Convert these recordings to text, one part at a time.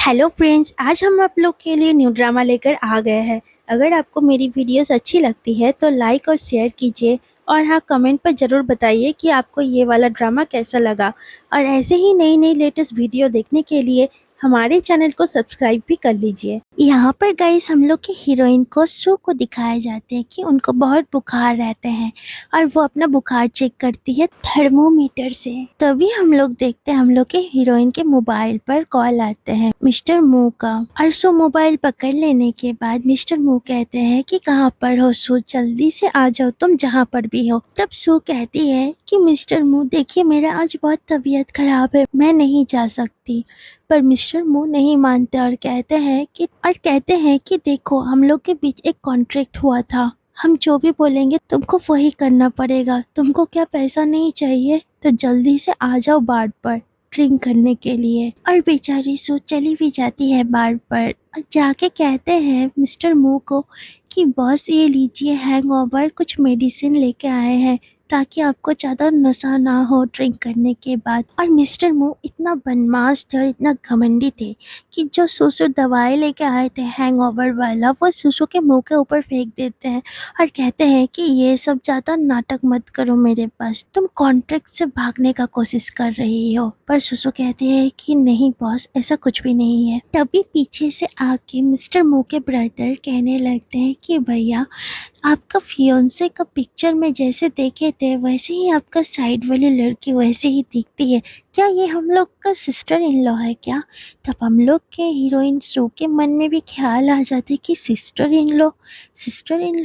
Hello friends, आज हम आप लोग के लिए न्यू ड्रामा लेकर आ गए हैं। अगर आपको मेरी वीडियोस अच्छी लगती है तो लाइक और शेयर कीजिए और हाँ, कमेंट पर ज़रूर बताइए कि आपको ये वाला ड्रामा कैसा लगा। और ऐसे ही नई नई लेटेस्ट वीडियो देखने के लिए हमारे चैनल को सब्सक्राइब भी कर लीजिए। यहाँ पर गाइस हम लोग की हीरोइन को सू को दिखाए जाते हैं कि उनको बहुत बुखार रहते हैं और वो अपना बुखार चेक करती है थर्मोमीटर से। तभी हम लोग देखते हैं हम लोग के हीरोइन के मोबाइल पर कॉल आते हैं मिस्टर मू का। और सो मोबाइल पकड़ लेने के बाद मिस्टर मू कहते हैं कि कहाँ पर हो सू, जल्दी से आ जाओ तुम जहाँ पर भी हो। तब सू कहती है कि मिस्टर मू देखिए, मेरा आज बहुत तबीयत खराब है, मैं नहीं जा सकती। पर मिस्टर मू नहीं मानते और कहते हैं कि देखो, हम लोग के बीच एक कॉन्ट्रैक्ट हुआ था, हम जो भी बोलेंगे तुमको वही करना पड़ेगा। तुमको क्या पैसा नहीं चाहिए? तो जल्दी से आ जाओ बार पर ड्रिंक करने के लिए। और बेचारी सू चली भी जाती है बार पर और जाके कहते हैं मिस्टर मू को कि बॉस ये लीजिए, हैंगओवर कुछ मेडिसिन लेके आए हैं ताकि आपको ज्यादा नशा ना हो ड्रिंक करने के बाद। और मिस्टर मू इतना बदमाश थे और इतना घमंडी थे कि जो सुसु दवाई लेके आए थे हैंगओवर वाला, वो सुसु के मुंह के ऊपर फेंक देते हैं और कहते हैं कि ये सब ज्यादा नाटक मत करो मेरे पास, तुम कॉन्ट्रैक्ट से भागने का कोशिश कर रही हो। पर सुसु कहती है कि नहीं बॉस, ऐसा कुछ भी नहीं है। तभी पीछे से आके मिस्टर मू के ब्रदर कहने लगते हैं कि भैया, आपका फियोंसे का पिक्चर में जैसे देखे थे वैसे ही आपका साइड वाली लड़की वैसे ही दिखती है, क्या ये हम लोग का सिस्टर इन लॉ है क्या? तब हम लोग के हीरोइन सू के मन में भी ख्याल आ जाते कि सिस्टर इन लॉ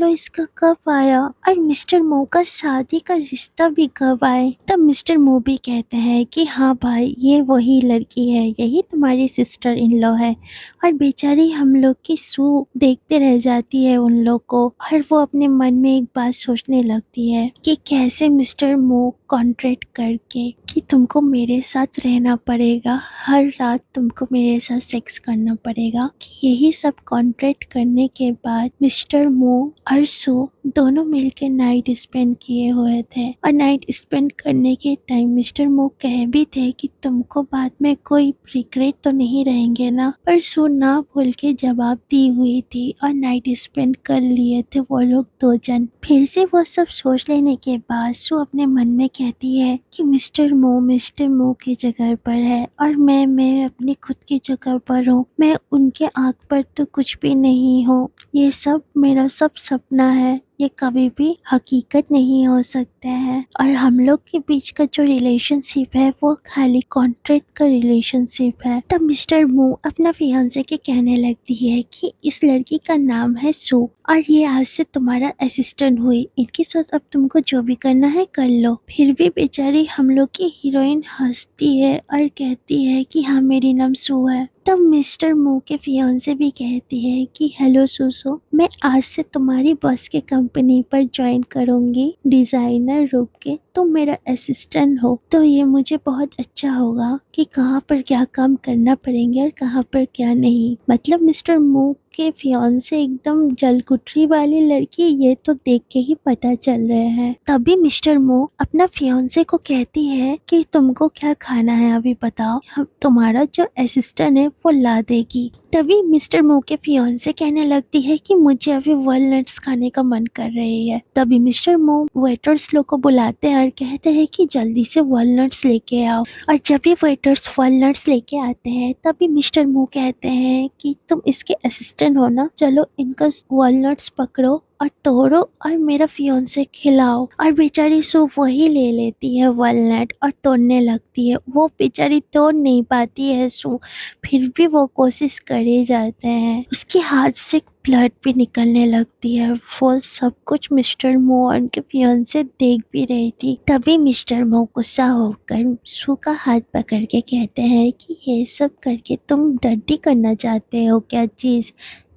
इसका कब आया और मिस्टर मो का शादी का रिश्ता भी कब आए। तब मिस्टर मो भी कहते हैं कि हाँ भाई, ये वही लड़की है, यही तुम्हारी सिस्टर इन लॉ है। और बेचारी हम लोग की सू देखते रह जाती है उन लोग को और वो अपने मन में एक बात सोचने लगती है कि कैसे मिस्टर मो कॉन्ट्रैक्ट करके कि तुमको मेरे साथ रहना पड़ेगा, हर रात तुमको मेरे साथ सेक्स करना पड़ेगा। कि यही सब कॉन्ट्रैक्ट करने के बाद मिस्टर मो और सू दोनों मिलकर नाइट स्पेंड किए हुए थे। और नाइट स्पेंड करने के टाइम मिस्टर मो कह भी थे कि तुमको बाद में कोई रिग्रेट तो नहीं रहेंगे ना। पर सू ना भूल के जवाब दी हुई थी और नाइट स्पेंड कर लिए थे वो लोग दो जन। फिर से वो सब सोच लेने के बाद सू अपने मन में कहती है कि मिस्टर मो की जगह पर है और मैं अपनी खुद की जगह पर हूँ। मैं उनके आँख पर तो कुछ भी नहीं हूँ, ये सब मेरा सब सपना है, ये कभी भी हकीकत नहीं हो सकता है। और हम लोग के बीच का जो रिलेशनशिप है वो खाली कॉन्ट्रैक्ट का रिलेशनशिप है। तब मिस्टर मू अपना फियांसे के कहने लगती है कि इस लड़की का नाम है सू और ये आज से तुम्हारा असिस्टेंट हुई, इनके साथ अब तुमको जो भी करना है कर लो। फिर भी बेचारी हम लोग की हीरोइन हंसती है और कहती है कि हाँ, मेरी नाम सू है। तब मिस्टर मू के फियांसे भी कहती है कि हेलो सुसु, मैं आज से तुम्हारी बॉस के कंपनी पर ज्वाइन करूंगी डिजाइनर रूप के, तुम मेरा असिस्टेंट हो तो ये मुझे बहुत अच्छा होगा कि कहाँ पर क्या काम करना पड़ेंगे और कहाँ पर क्या नहीं। मतलब मिस्टर मू के फियांसे एकदम जलकुटरी वाली लड़की, ये तो देख के ही पता चल रहे हैं। तभी मिस्टर मू अपना फियांसे को कहती है कि तुमको क्या खाना है अभी बताओ, हम तुम्हारा जो असिस्टेंट है वो ला देगी। तभी मिस्टर मू के फियांसे कहने लगती है कि मुझे अभी वॉलनट्स खाने का मन कर रही है। तभी मिस्टर मू वेटर्स लोग को बुलाते हैं और कहते हैं कि जल्दी से वॉलनट्स लेके आओ। और जब भी वेटर्स वॉलनट्स लेके आते हैं तभी मिस्टर मू कहते हैं कि तुम इसके असिस्टेंट हो ना, चलो इनका वॉलनट्स पकड़ो और तोड़ो और मेरा फियोंसे खिलाओ। और बेचारी सू वही ले लेती है वॉलनट और तोड़ने लगती है। वो बेचारी तोड़ नहीं पाती है सू, फिर भी वो कोशिश करे जाते हैं। उसके हाथ से ब्लड भी निकलने लगती है। वो सब कुछ मिस्टर मो और उनके फियोंसे देख भी रही थी। तभी मिस्टर मो गुस्सा होकर सू का हाथ पकड़ के कहते हैं कि ये सब करके तुम डर्टी करना चाहते हो क्या चीज?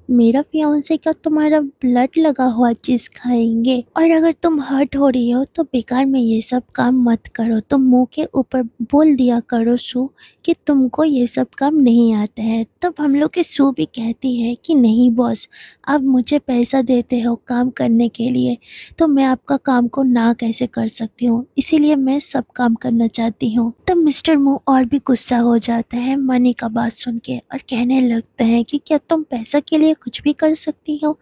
मेरा फियांसे क्या तुम्हारा ब्लड लगा हुआ चीज खाएंगे? और अगर तुम हर्ट हो रही हो तो बेकार में ये सब काम मत करो। तुम मुंह के ऊपर बोल दिया करो सू कि तुमको ये सब काम नहीं आते हैं। तब हम लोग की सू भी कहती है कि नहीं बॉस, आप मुझे पैसा देते हो काम करने के लिए, तो मैं आपका काम को ना कैसे कर सकती हूँ, इसीलिए मैं सब काम करना चाहती हूँ। तब मिस्टर मू और भी गुस्सा हो जाता है मनी का बात सुन के और कहने लगता है कि क्या तुम पैसा के लिए कुछ भी कर सकती हो?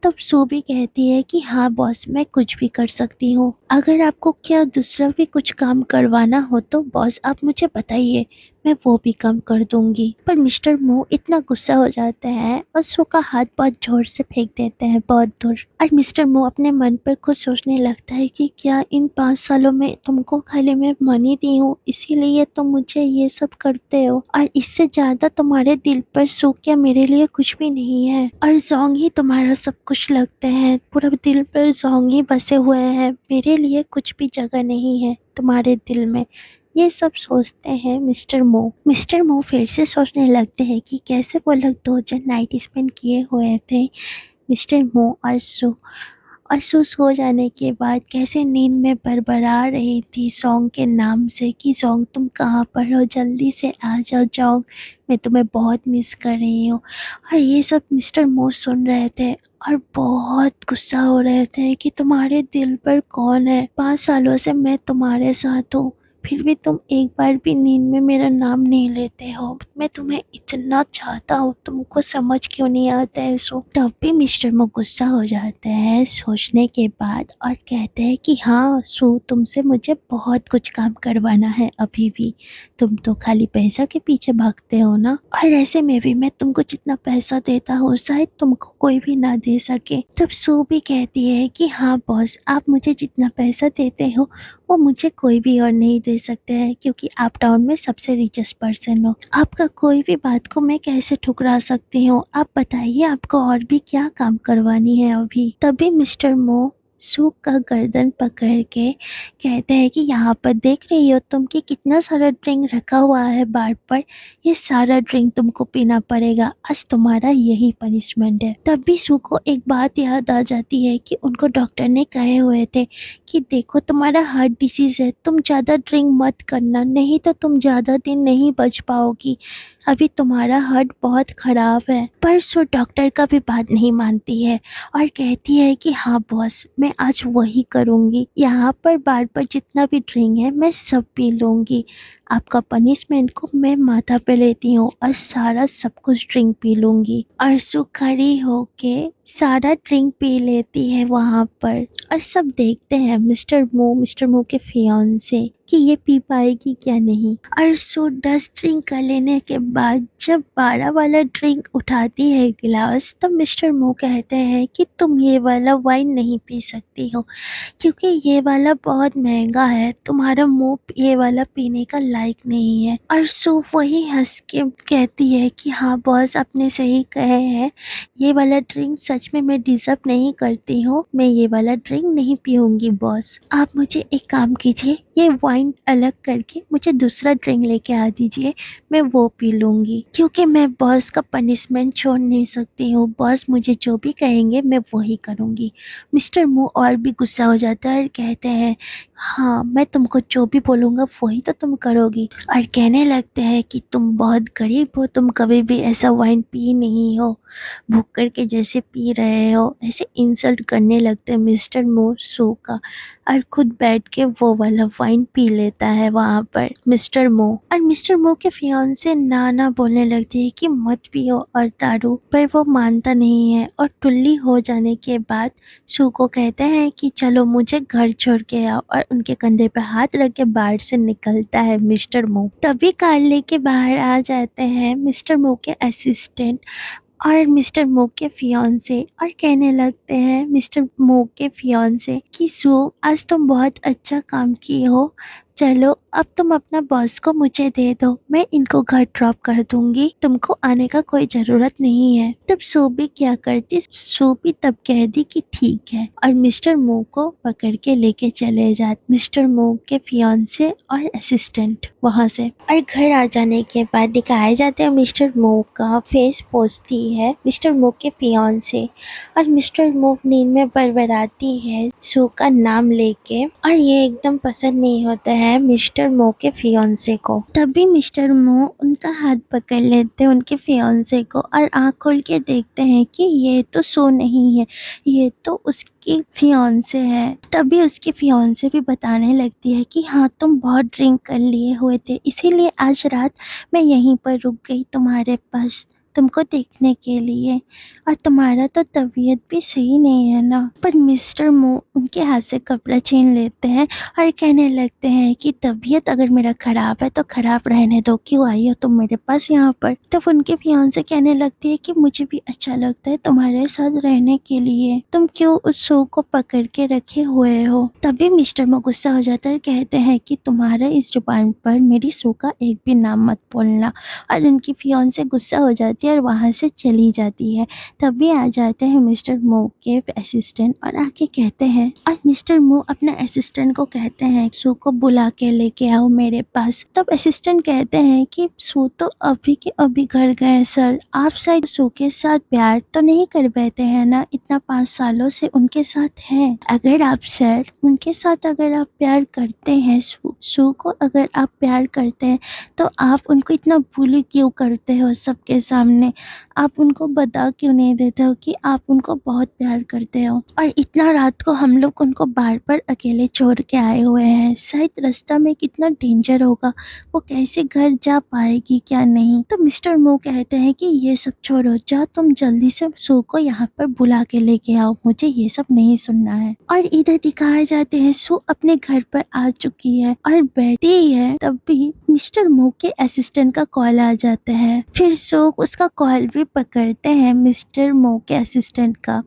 तब सू भी कहती है कि हाँ बॉस, मैं कुछ भी कर सकती हूँ। अगर आपको क्या दूसरा भी कुछ काम करवाना हो तो बॉस आप मुझे बताइए, मैं वो भी काम कर दूंगी। पर मिस्टर मू इतना गुस्सा हो जाते हैं और सू का हाथ बहुत जोर से फेंक देते हैं बहुत दूर। और मिस्टर मू अपने मन पर खुद सोचने लगता है कि क्या इन 5 सालों में तुमको खाली मैं मनी दी हूँ, इसीलिए तुम मुझे ये सब करते हो, और इससे ज्यादा तुम्हारे दिल पर सू क्या मेरे लिए कुछ भी नहीं है, और जोंग ही तुम्हारा सब कुछ लगते हैं। पूरा दिल पर जोंग ही बसे हुए हैं, मेरे लिए कुछ भी जगह नहीं है तुम्हारे दिल में। ये सब सोचते हैं मिस्टर मो। मिस्टर मो फिर से सोचने लगते हैं कि कैसे वो लोग 2 जन नाइट स्पेंड किए हुए थे, मिस्टर मो और सू। और सू सो जाने के बाद कैसे नींद में बड़बड़ा रही थी जोंग के नाम से कि जोंग तुम कहाँ पर हो, जल्दी से आ जाओ जोंग, मैं तुम्हें बहुत मिस कर रही हूँ। और ये सब मिस्टर मो सुन रहे थे और बहुत गुस्सा हो रहे थे कि तुम्हारे दिल पर कौन है, 5 सालों से मैं तुम्हारे साथ हूँ, फिर भी तुम एक बार भी नींद में मेरा नाम नहीं लेते हो। मैं तुम्हें इतना चाहता हूँ, तुमको समझ क्यों नहीं आता है सो? तब भी मिस्टर मो गुस्सा हो जाते हैं सोचने के बाद और कहते हैं कि हाँ सो, तुमसे मुझे बहुत कुछ काम करवाना है अभी भी, तुम तो खाली पैसा के पीछे भागते हो ना, और ऐसे में भी मैं तुमको जितना पैसा देता हूँ शायद तुमको कोई भी ना दे सके। तब सू भी कहती है कि हाँ बॉस, आप मुझे जितना पैसा देते हो वो मुझे कोई भी और नहीं दे सकते हैं, क्योंकि आप टाउन में सबसे रिचेस्ट पर्सन हो। आपका कोई भी बात को मैं कैसे ठुकरा सकती हूँ? आप बताइए आपको और भी क्या काम करवानी है अभी? तभी मिस्टर मो सू का गर्दन पकड़ के कहते हैं कि यहाँ पर देख रही हो तुम कि कितना सारा ड्रिंक रखा हुआ है बार पर, ये सारा ड्रिंक तुमको पीना पड़ेगा, आज तुम्हारा यही पनिशमेंट है। तभी सू को एक बात याद आ जाती है कि उनको डॉक्टर ने कहे हुए थे कि देखो तुम्हारा हार्ट डिसीज है, तुम ज़्यादा ड्रिंक मत करना, नहीं तो तुम ज़्यादा दिन नहीं बच पाओगी, अभी तुम्हारा हार्ट बहुत खराब है। पर सो डॉक्टर का भी बात नहीं मानती है और कहती है कि हाँ बॉस, मैं आज वही करूँगी, यहाँ पर बार पर जितना भी ड्रिंक है मैं सब पी लूँगी, आपका पनिशमेंट को मैं माथा पे लेती हूँ और सारा सब कुछ ड्रिंक पी लूँगी। और सो खड़ी होके सारा ड्रिंक पी लेती है वहाँ पर, और सब देखते हैं मिस्टर मो के फियांसे कि ये पी पाएगी क्या नहीं। और सो 10 ड्रिंक कर लेने के बाद जब 12 वाला ड्रिंक उठाती है गिलास, तो मिस्टर मो कहते हैं कि तुम ये वाला वाइन नहीं पी सकती हो, क्योंकि ये वाला बहुत महंगा है, तुम्हारा मुंह ये वाला पीने का लायक नहीं है। और सो वही हंस के कहती है कि हाँ बॉस, आपने सही कहे हैं, ये वाला ड्रिंक सच में मैं डिजर्व नहीं करती हूँ, मैं ये वाला ड्रिंक नहीं पीऊंगी बॉस। आप मुझे एक काम कीजिए, ये वाइन अलग करके मुझे दूसरा ड्रिंक लेके आ दीजिए, मैं वो पी लूंगी, क्योंकि मैं बॉस का पनिशमेंट छोड़ नहीं सकती हूँ, बॉस मुझे जो भी कहेंगे मैं वही करूंगी। मिस्टर मू और भी गुस्सा हो जाता है और कहते हैं हाँ, मैं तुमको जो भी बोलूँगा वही तो तुम करोगी, और कहने लगते हैं कि तुम बहुत गरीब हो, तुम कभी भी ऐसा वाइन पी नहीं हो, भुक्कड़ के जैसे पी रहे हो, ऐसे इंसल्ट करने लगते हैं मिस्टर मू सू का, और खुद बैठ के वो वाला वाइन पी लेता है वहाँ पर मिस्टर मो। और मिस्टर मो के फियांसे नाना बोलने लगती है कि मत पियो और दारू, पर वो मानता नहीं है और टुल्ली हो जाने के बाद सू को कहते हैं कि चलो मुझे घर छोड़ के आओ, और उनके कंधे पे हाथ रख के बाहर से निकलता है मिस्टर मो। तभी कार लेके बाहर आ जाते हैं मिस्टर मो के असिस्टेंट और मिस्टर मो के फियांसे, और कहने लगते हैं मिस्टर मो के फियांसे कि सू, आज तुम बहुत अच्छा काम की हो, चलो अब तुम अपना बॉस को मुझे दे दो, मैं इनको घर ड्रॉप कर दूंगी, तुमको आने का कोई जरूरत नहीं है। तब सू भी क्या करती, सू भी तब कह दी कि ठीक है, और मिस्टर मू को पकड़ के लेके चले जाते मिस्टर मू के फियांसे और असिस्टेंट वहां से। और घर आ जाने के बाद दिखाए जाते हैं मिस्टर मू का फेस पोछती है मिस्टर मू के फियांसे, और मिस्टर मू नींद में बड़बड़ाती है सू का नाम लेके, और ये एकदम पसंद नहीं होता है मिस्टर मो के फियांसे को। तभी मिस्टर मो उनका हाथ पकड़ लेते हैं उनके फियांसे को, और आंख खोल के देखते हैं कि ये तो सू नहीं है, ये तो उसकी फियांसे है। तभी उसकी फियांसे भी बताने लगती है कि हाँ, तुम बहुत ड्रिंक कर लिए हुए थे, इसीलिए आज रात मैं यहीं पर रुक गई तुम्हारे पास तुमको देखने के लिए, और तुम्हारा तो तबीयत भी सही नहीं है ना। पर मिस्टर मो उनके हाथ से कपड़ा छीन लेते हैं और कहने लगते हैं कि तबीयत अगर मेरा खराब है तो खराब रहने दो, क्यों आई हो तुम मेरे पास यहाँ पर। तब उनके फियांसे कहने लगती है कि मुझे भी अच्छा लगता है तुम्हारे साथ रहने के लिए, तुम क्यों उस शो को पकड़ के रखे हुए हो। तभी मिस्टर मो गुस्सा हो जाता है और कहते हैं कि तुम्हारे इस जुबान पर मेरी शो का एक भी नाम मत बोलना, और उनकी फियांसे गुस्सा हो जाती है और वहां से चली जाती है। तभी आ जाते हैं मिस्टर मो के असिस्टेंट और आके कहते हैं, और मिस्टर मो अपने असिस्टेंट को कहते हैं सू को बुला के लेके आओ मेरे पास। तब असिस्टेंट कहते हैं कि सू तो अभी के अभी घर गए सर, आप शायद सू के साथ प्यार तो नहीं कर बैठे हैं ना, इतना 5 सालों से उनके साथ हैं। अगर आप सर उनके साथ अगर आप प्यार करते हैं, सू को अगर आप प्यार करते हैं, तो आप उनको इतना बुली क्यों करते हो सबके सामने, आप उनको बता क्यों नहीं देते हो कि आप उनको बहुत प्यार करते हो। और इतना रात को हम लोग उनको बार पर अकेले छोड़ के आए हुए हैं, शायद रास्ता में कितना डेंजर होगा, वो कैसे घर जा पाएगी क्या नहीं। तो मिस्टर मो कहते हैं कि ये सब छोड़ो, जाओ तुम जल्दी से सू को यहाँ पर बुला के लेके आओ, मुझे ये सब नहीं सुनना है। और इधर दिखाए जाते हैं सू अपने घर पर आ चुकी है और बैठी है। तब भी मिस्टर मो के असिस्टेंट का कॉल आ जाता है, फिर सू उसका कॉल भी पकड़ते हैं मिस्टर मो के असिस्टेंट का,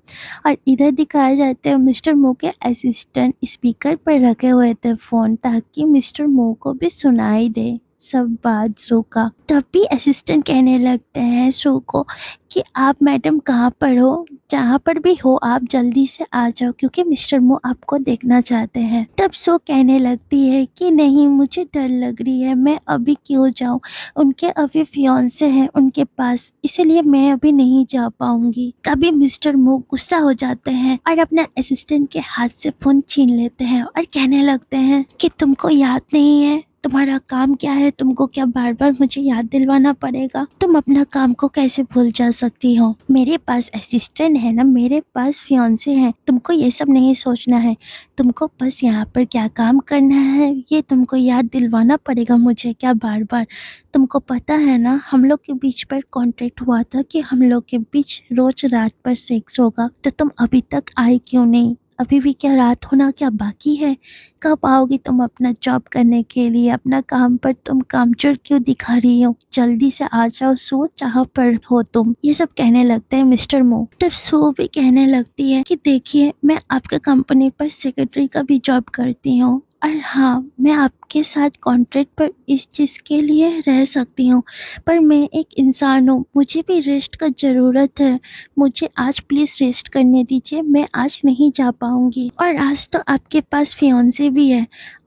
और इधर दिखाया जाता है मिस्टर मो के असिस्टेंट स्पीकर पर रखे हुए थे फोन, ताकि मिस्टर मो को भी सुनाई दे सब बात सू का। तभी असिस्टेंट कहने लगते हैं सू को कि आप मैडम कहाँ पर हो, जहाँ पर भी हो आप जल्दी से आ जाओ, क्योंकि मिस्टर मो आपको देखना चाहते हैं। तब सू कहने लगती है कि नहीं, मुझे डर लग रही है, मैं अभी क्यों जाऊं, उनके अभी फियांसे हैं उनके पास, इसीलिए मैं अभी नहीं जा पाऊंगी। तभी मिस्टर मो गुस्सा हो जाते हैं और अपने असिस्टेंट के हाथ से फोन छीन लेते हैं और कहने लगते हैं कि तुमको याद नहीं है तुम्हारा काम क्या है, तुमको क्या बार बार मुझे याद दिलवाना पड़ेगा, तुम अपना काम को कैसे भूल जा सकती हो, मेरे पास असिस्टेंट है ना, मेरे पास फियांसे हैं, तुमको ये सब नहीं सोचना है, तुमको बस यहाँ पर क्या काम करना है ये तुमको याद दिलवाना पड़ेगा मुझे क्या बार बार। तुमको पता है ना हम लोग के बीच पर कॉन्ट्रैक्ट हुआ था कि हम लोग के बीच रोज रात पर सेक्स होगा, तो तुम अभी तक आई क्यों नहीं, अभी भी क्या रात होना क्या बाकी है, कब आओगी तुम अपना जॉब करने के लिए, अपना काम पर तुम कामचोर क्यों दिखा रही हो, जल्दी से आ जाओ सो, जहाँ पर हो तुम। ये सब कहने लगते हैं मिस्टर मो। तब सो भी कहने लगती है कि देखिए मैं आपके कंपनी पर सेक्रेटरी का भी जॉब करती हूँ, और हाँ मैं आपके साथ कॉन्ट्रैक्ट पर इस चीज़ के लिए रह सकती हूँ, पर मैं एक इंसान हूँ, मुझे भी रेस्ट का ज़रूरत है, मुझे आज प्लीज़ रेस्ट करने दीजिए, मैं आज नहीं जा पाऊंगी। और आज तो आपके पास फियांसे भी है,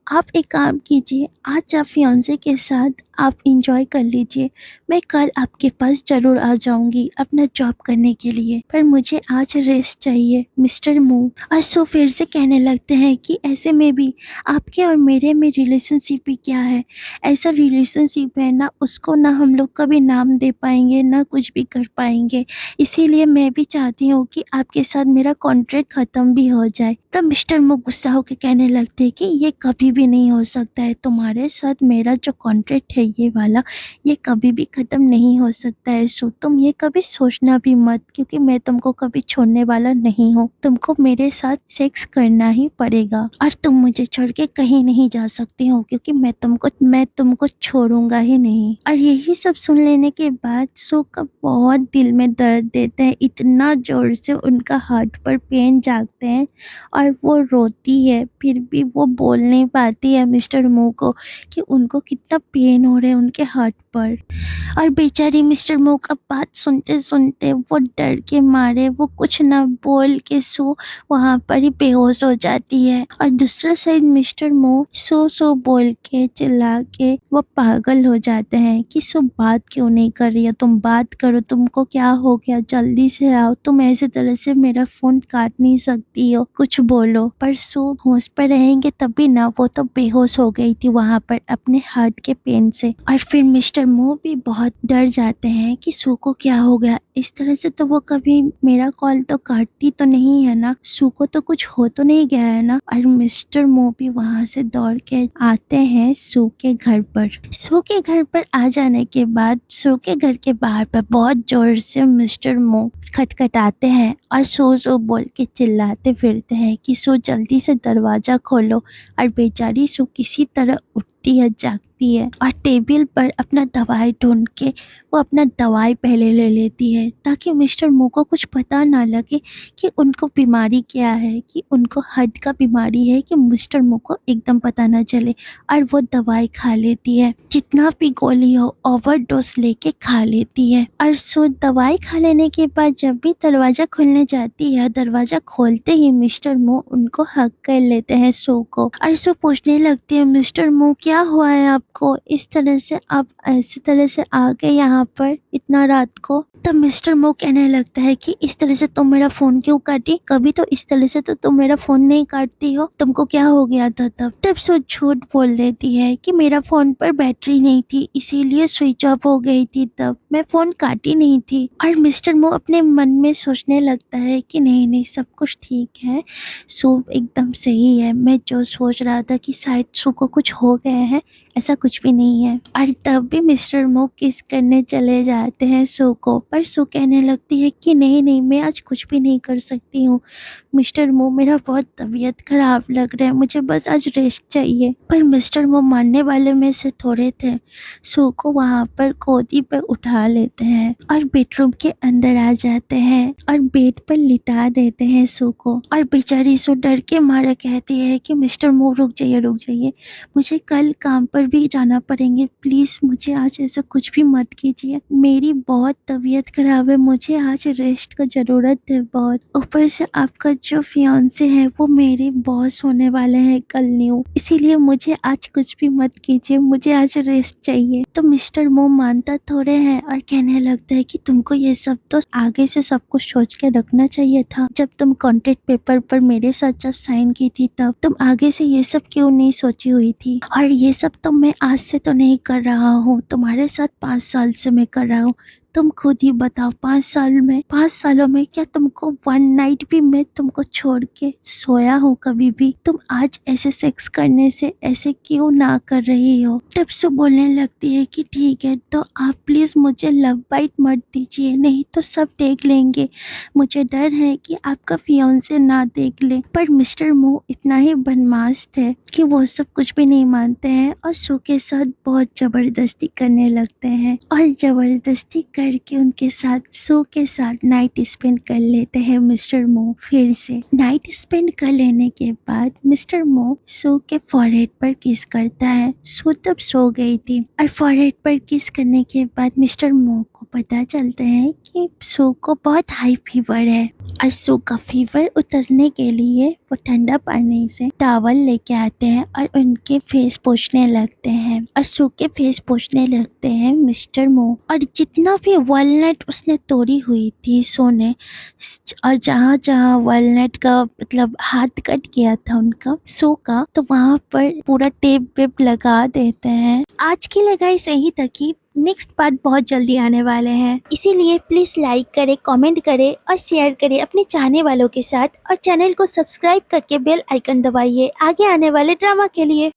आप एक काम कीजिए, आज आप फियांसे के साथ आप इंजॉय कर लीजिए, मैं कल आपके पास ज़रूर आ जाऊंगी अपना जॉब करने के लिए, पर मुझे आज रेस्ट चाहिए मिस्टर मू। और सो फिर से कहने लगते हैं कि ऐसे में भी आपके और मेरे में रिलेशनशिप भी क्या है, ऐसा रिलेशनशिप है ना, उसको ना हम लोग कभी नाम दे पाएंगे ना कुछ भी कर पाएंगे, इसीलिए मैं भी चाहती हूँ कि आपके साथ मेरा कॉन्ट्रैक्ट ख़त्म भी हो जाए। तब मिस्टर मो गुस्सा होकर कहने लगते हैं कि ये कभी भी नहीं हो सकता है, तुम्हारे साथ मेरा जो कॉन्ट्रैक्ट है ये वाला, ये कभी भी ख़त्म नहीं हो सकता है, सो तुम ये कभी सोचना भी मत, क्योंकि मैं तुमको कभी छोड़ने वाला नहीं हूँ, तुमको मेरे साथ सेक्स करना ही पड़ेगा, और तुम मुझे छोड़ के कहीं नहीं जा सकती हो, क्योंकि मैं तुमको छोड़ूंगा ही नहीं। और यही सब सुन लेने के बाद सो का बहुत दिल में दर्द देते हैं, इतना जोर से उनका हार्ट पर पेन जागते हैं और वो रोती है, फिर भी वो बोल नहीं पाती बताती है मिस्टर मो को कि उनको कितना पेन हो रहा है उनके हार्ट पर। और बेचारी मिस्टर मो का बात सुनते सुनते वो डर के मारे वो कुछ ना बोल के सो वहां पर ही बेहोश हो जाती है। और दूसरा साइड मिस्टर मो सो सो बोल के चिल्ला के वो पागल हो जाते हैं कि सो बात क्यों नहीं कर रही है, तुम बात करो, तुमको क्या हो गया, जल्दी से आओ, तुम ऐसे तरह से मेरा फोन काट नहीं सकती हो, कुछ बोलो। पर सो होश पर रहेंगे तभी ना, वो तो बेहोश हो गई थी वहां पर अपने हार्ट के पेन से। और फिर मिस्टर मो भी बहुत डर जाते हैं कि सू को क्या हो गया, इस तरह से तो वो कभी मेरा कॉल तो काटती तो नहीं है ना, सू को तो कुछ हो तो नहीं गया है ना। और मिस्टर मो भी वहां से दौड़ के आते हैं सू के घर पर। सू के घर पर आ जाने के बाद सू के घर के बाहर पर बहुत जोर से मिस्टर मो खटखटाते हैं और सो सो बोल के चिल्लाते फिरते हैं कि सो जल्दी से दरवाजा खोलो। और बेचारी सो किसी तरह उठती है, जागती है और टेबल पर अपना दवाई ढूंढ के वो अपना दवाई पहले ले लेती है ताकि मिस्टर मो को कुछ पता ना लगे कि उनको बीमारी क्या है, कि उनको हार्ट का बीमारी है, कि मिस्टर मो को एकदम पता ना चले। और वो दवाई खा लेती है, जितना भी गोली हो ओवरडोज लेके खा लेती है। और सो दवाई खा लेने के बाद जब भी दरवाजा खोलने जाती है, दरवाजा खोलते ही मिस्टर मो उनको हक कर लेते हैं सो को। और सो पूछने लगती है मिस्टर मो क्या हुआ है आपको, इस तरह से आप ऐसी तरह से आ गए यहाँ पर इतना रात को। तब मिस्टर मो कहने लगता है कि इस तरह से तुम मेरा फोन क्यों काटी, कभी तो इस तरह से तो तुम मेरा फोन नहीं काटती हो, तुमको क्या हो गया था तब सो झूठ बोल देती है कि मेरा फोन पर बैटरी नहीं थी इसीलिए स्विच ऑफ हो गई थी, तब मैं फोन काटी नहीं थी। और मिस्टर मो अपने मन में सोचने लगता है कि नहीं नहीं सब कुछ ठीक है, सो एकदम सही है, मैं जो सोच रहा था कि शायद सो को कुछ हो गया है ऐसा कुछ भी नहीं है। और तब भी मिस्टर मो किस करने चले जाते हैं सो को, पर सो कहने लगती है कि नहीं नहीं मैं आज कुछ भी नहीं कर सकती हूँ मिस्टर मो, मेरा बहुत तबीयत खराब लग रहा है, मुझे बस आज रेस्ट चाहिए। पर मिस्टर मो मानने वाले में से थोड़े थे, सो को वहां पर गोदी पर उठा लेते हैं और बेडरूम के अंदर आ जाते हैं और बेड पर लिटा देते हैं सो को। और बेचारी सो डर के मारे कहती है कि मिस्टर मो रुक जाइए, मुझे कल काम पर भी जाना पड़ेंगे, प्लीज मुझे आज ऐसा कुछ भी मत कीजिए, मेरी बहुत तबीयत खराब है, मुझे आज रेस्ट का जरूरत है बहुत, ऊपर से आपका जो फियांसे है वो मेरे बॉस होने वाले हैं कल न्यू, इसीलिए मुझे आज कुछ भी मत कीजिए, मुझे आज रेस्ट चाहिए। तो मिस्टर मो मानता थोड़े हैं और कहने लगता है कि तुमको ये सब तो आगे से सब कुछ सोच के रखना चाहिए था, जब तुम कॉन्ट्रैक्ट पेपर पर मेरे साथ जब साइन की थी तब तुम आगे से ये सब क्यों नहीं सोची हुई थी। और ये सब तो मैं आज से तो नहीं कर रहा हूँ, तुम्हारे साथ 5 साल से मैं कर रहा हूँ, तुम खुद ही बताओ 5 सालों में क्या तुमको वन नाइट भी मैं तुमको छोड़ के सोया हूँ कभी भी, तुम आज ऐसे सेक्स करने से ऐसे क्यों ना कर रही हो। तब से बोलने लगती है कि ठीक है तो आप प्लीज मुझे लव बाइट मत दीजिए, नहीं तो सब देख लेंगे, मुझे डर है कि आपका फियांसे ना देख ले। पर मिस्टर मो इतना ही बदमाश थे कि वो सब कुछ भी नहीं मानते हैं और सो के साथ बहुत जबरदस्ती करने लगते हैं और जबरदस्ती करके उनके साथ सो के साथ नाइट स्पेंड कर लेते हैं मिस्टर मो। फिर से नाइट स्पेंड कर लेने के बाद मिस्टर मो सो के फॉरहेड पर किस करता है, सो तब सो गई थी और फॉरहेड पर किस करने के बाद मिस्टर मो को पता चलता है कि सो को बहुत हाई फीवर है और सो का फीवर उतरने के लिए वो ठंडा पानी से टॉवल लेके आते हैं और उनके फेस पोंछने लगते हैं और सो के फेस पोंछने लगते हैं मिस्टर मो। और जितना भी वॉलनट उसने तोड़ी हुई थी सो ने, और जहाँ जहाँ वॉलनट का मतलब हाथ कट गया था उनका सो का, तो वहाँ पर पूरा टेप वेप लगा देते हैं। आज की लगाई सही तक ही, नेक्स्ट पार्ट बहुत जल्दी आने वाले हैं, इसीलिए प्लीज लाइक करें, कमेंट करें और शेयर करें अपने चाहने वालों के साथ और चैनल को सब्सक्राइब करके बेल आइकन दबाइए आगे आने वाले ड्रामा के लिए।